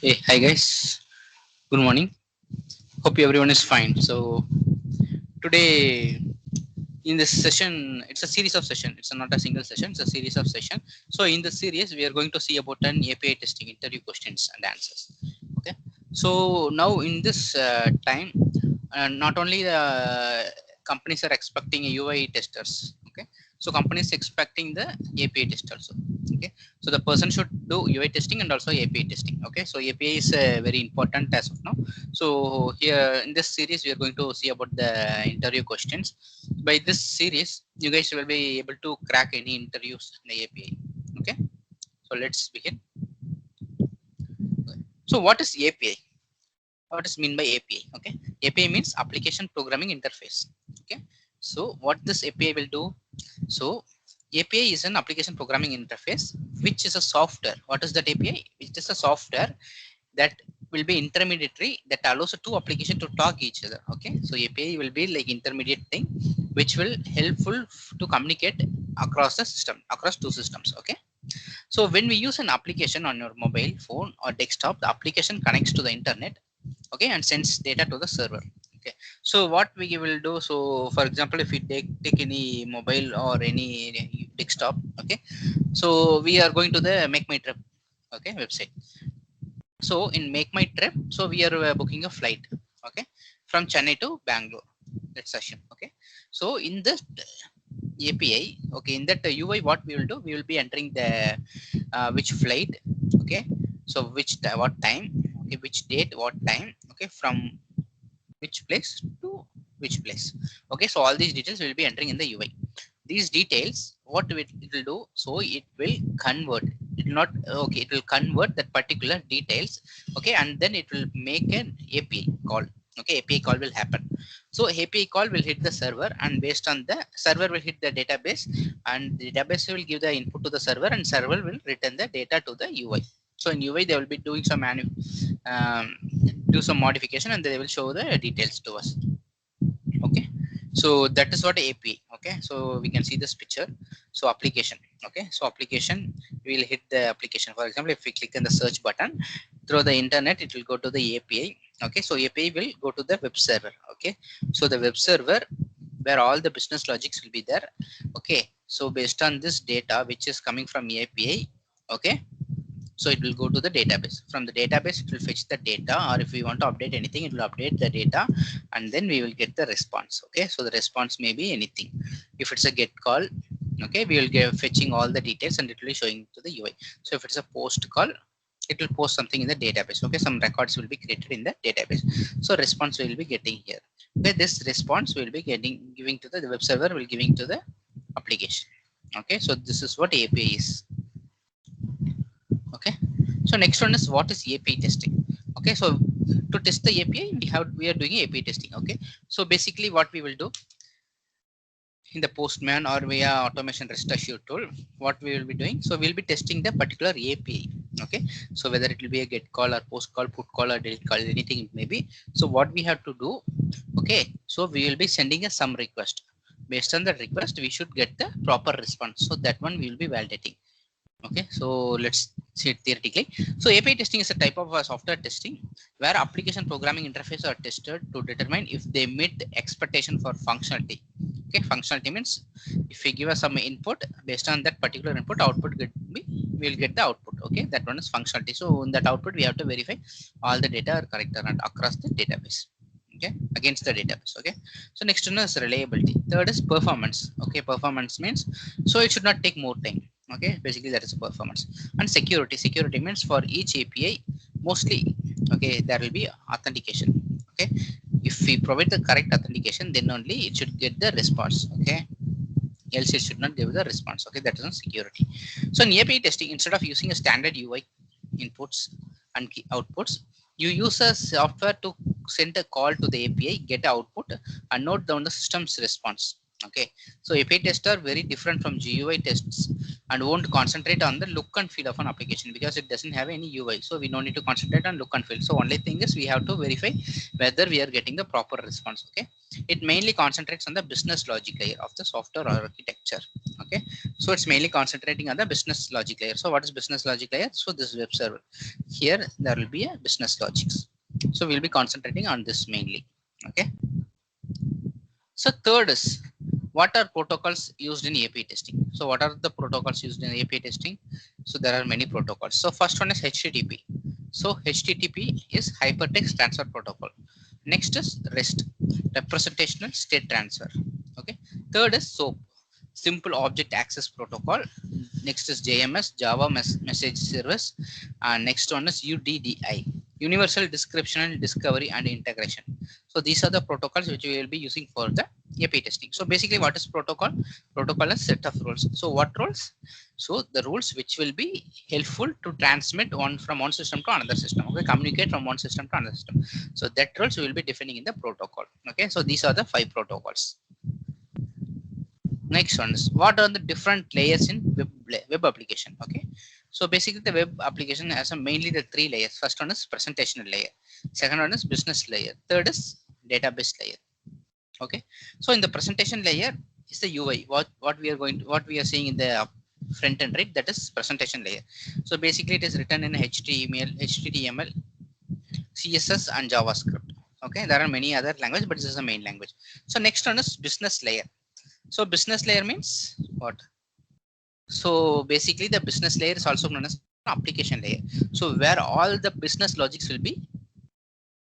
Hey, hi guys. Good morning. Hope everyone is fine. So today in this session, it's a series of session. It's not a single session. It's a series of session. So in the series, we are going to see about an API testing, interview questions and answers. Okay. So now in this time, not only the companies are expecting a UI testers. Okay. So companies expecting the API test also. Okay. So the person should do UI testing and also API testing. Okay. So API is very important as of now. So here in this series, we are going to see about the interview questions. By this series, you guys will be able to crack any interviews in the API. Okay. So let's begin. So what is API? What is mean by API? Okay. API means application programming interface. Okay. So what this API will do? So API is an application programming interface, which is a software. What is that API? It is a software that will be intermediary that allows two application to talk each other. Okay. So API will be like intermediate thing, which will helpful to communicate across the system, across two systems. Okay. So when we use an application on your mobile phone or desktop, the application connects to the internet, okay, and sends data to the server. Okay. So what we will do, so for example, if we take any mobile or any desktop, okay, so we are going to the make my trip, okay, website. So in make my trip, so we are booking a flight, okay, from Chennai to Bangalore, let's assume. Okay. So in this API, okay, in that UI, what we will do, we will be entering the which flight, okay, so what time, okay, which date, what time, okay, from which place to which place. Okay. So all these details will be entering in the UI. These details, what it will do, so it will convert, it will not, okay, it will convert that particular details, okay, and then it will make an API call. Okay. API call will happen. So API call will hit the server, and based on the server will hit the database, and the database will give the input to the server, and server will return the data to the UI. So in UI, they will be doing some um, do some modification, and they will show the details to us. Okay. So that is what API. Okay. So we can see this picture. So application. Okay. So application, we will hit the application. For example, if we click on the search button through the internet, it will go to the API. Okay. So API will go to the web server. Okay. So the web server, where all the business logics will be there. Okay. So based on this data which is coming from API, okay, so it will go to the database. From the database, it will fetch the data, or if we want to update anything, it will update the data, and then we will get the response. Okay. So the response may be anything. If it's a get call, okay, we will get fetching all the details, and it will be showing to the UI. So if it's a post call, it will post something in the database. Okay. Some records will be created in the database. So response we will be getting here. Okay. This response will be getting giving to the web server, will giving to the application. Okay. So this is what API is. Okay. So next one is, what is API testing? Okay. So to test the API, we are doing API testing. Okay. So basically what we will do in the Postman or via automation rest assured tool, what we will be doing, so we'll be testing the particular API. Okay. So whether it will be a get call or post call, put call or delete call, anything it may be. So what we have to do, okay, so we will be sending a some request. Based on the request, we should get the proper response. So that one we will be validating. Okay. So let's see it theoretically. So API testing is a type of software testing where application programming interface are tested to determine if they meet the expectation for functionality. Okay. Functionality means if we give us some input, based on that particular input, output we will get the output. Okay. That one is functionality. So in that output, we have to verify all the data are correct or not across the database. Okay. Against the database. Okay. So next one is reliability. Third is performance. Okay. Performance means, so it should not take more time. Okay. Basically that is performance. And security means for each API, mostly, okay, there will be authentication. Okay. If we provide the correct authentication, then only it should get the response. Okay. Else it should not give the response. Okay. That is on security. So in API testing, instead of using a standard UI inputs and key outputs, you use a software to send a call to the API, get output, and note down the system's response. Okay. So API tests are very different from GUI tests and won't concentrate on the look and feel of an application because it doesn't have any UI. So we don't need to concentrate on look and feel. So only thing is we have to verify whether we are getting the proper response. Okay. It mainly concentrates on the business logic layer of the software architecture. Okay. So So it's mainly concentrating on the business logic layer. So what is business logic layer? So this web server. Here there will be a business logics. So we'll be concentrating on this mainly. Okay. So third is, what are protocols used in API testing? So what are the protocols used in API testing? So there are many protocols. So first one is HTTP. So HTTP is Hypertext Transfer Protocol. Next is REST, Representational State Transfer. Okay. Third is SOAP, Simple Object Access Protocol. Next is JMS, Java Message Service. And next one is UDDI, Universal Description, Discovery and Integration. So these are the protocols which we will be using for the API testing. So basically, what is protocol? Protocol is set of rules. So what rules? So the rules which will be helpful to transmit from one system to another system. Okay, communicate from one system to another system. So that rules we will be defining in the protocol. Okay, so these are the 5 protocols. Next one is, what are the different layers in web application? Okay, so basically the web application has mainly the 3 layers. First one is presentational layer. Second one is business layer. Third is database layer. Okay, so in the presentation layer is the UI. What we are seeing in the front end, right? That is presentation layer. So basically it is written in HTML, CSS and JavaScript. Okay, there are many other languages, but this is the main language. So next one is business layer. So business layer means what? So basically the business layer is also known as application layer. So where all the business logics will be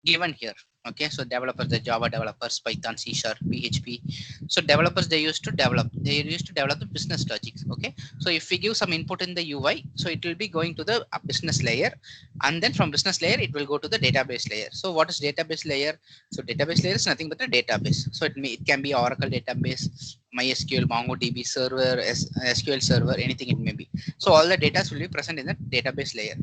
given here. Okay, so developers, the Java developers, Python, C#, PHP. So developers, they used to develop the business logics. Okay, so if we give some input in the UI, so it will be going to the business layer, and then from business layer it will go to the database layer. So what is database layer? So database layer is nothing but a database. So it can be Oracle database, MySQL, MongoDB server, SQL server, anything it may be. So all the data will be present in the database layer.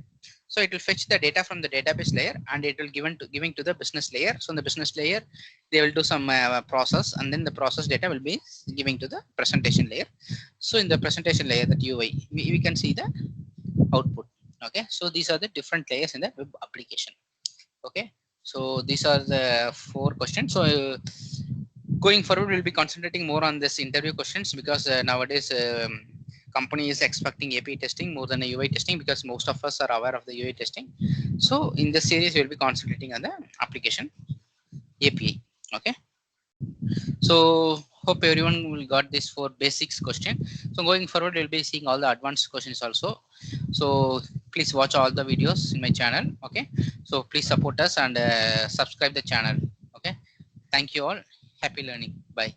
So it will fetch the data from the database layer and it will giving to the business layer. So in the business layer, they will do some process, and then the process data will be giving to the presentation layer. So in the presentation layer, that UI, we can see the output. Okay, so these are the different layers in the web application. Okay, so these are the 4 questions. So going forward, we'll be concentrating more on this interview questions, because nowadays company is expecting API testing more than a UI testing, because most of us are aware of the UI testing. So in this series, we'll be concentrating on the application API. Okay. So hope everyone will got this 4 basics question. So going forward, we'll be seeing all the advanced questions also. So please watch all the videos in my channel. Okay. So please support us and subscribe the channel. Okay. Thank you all. Happy learning. Bye.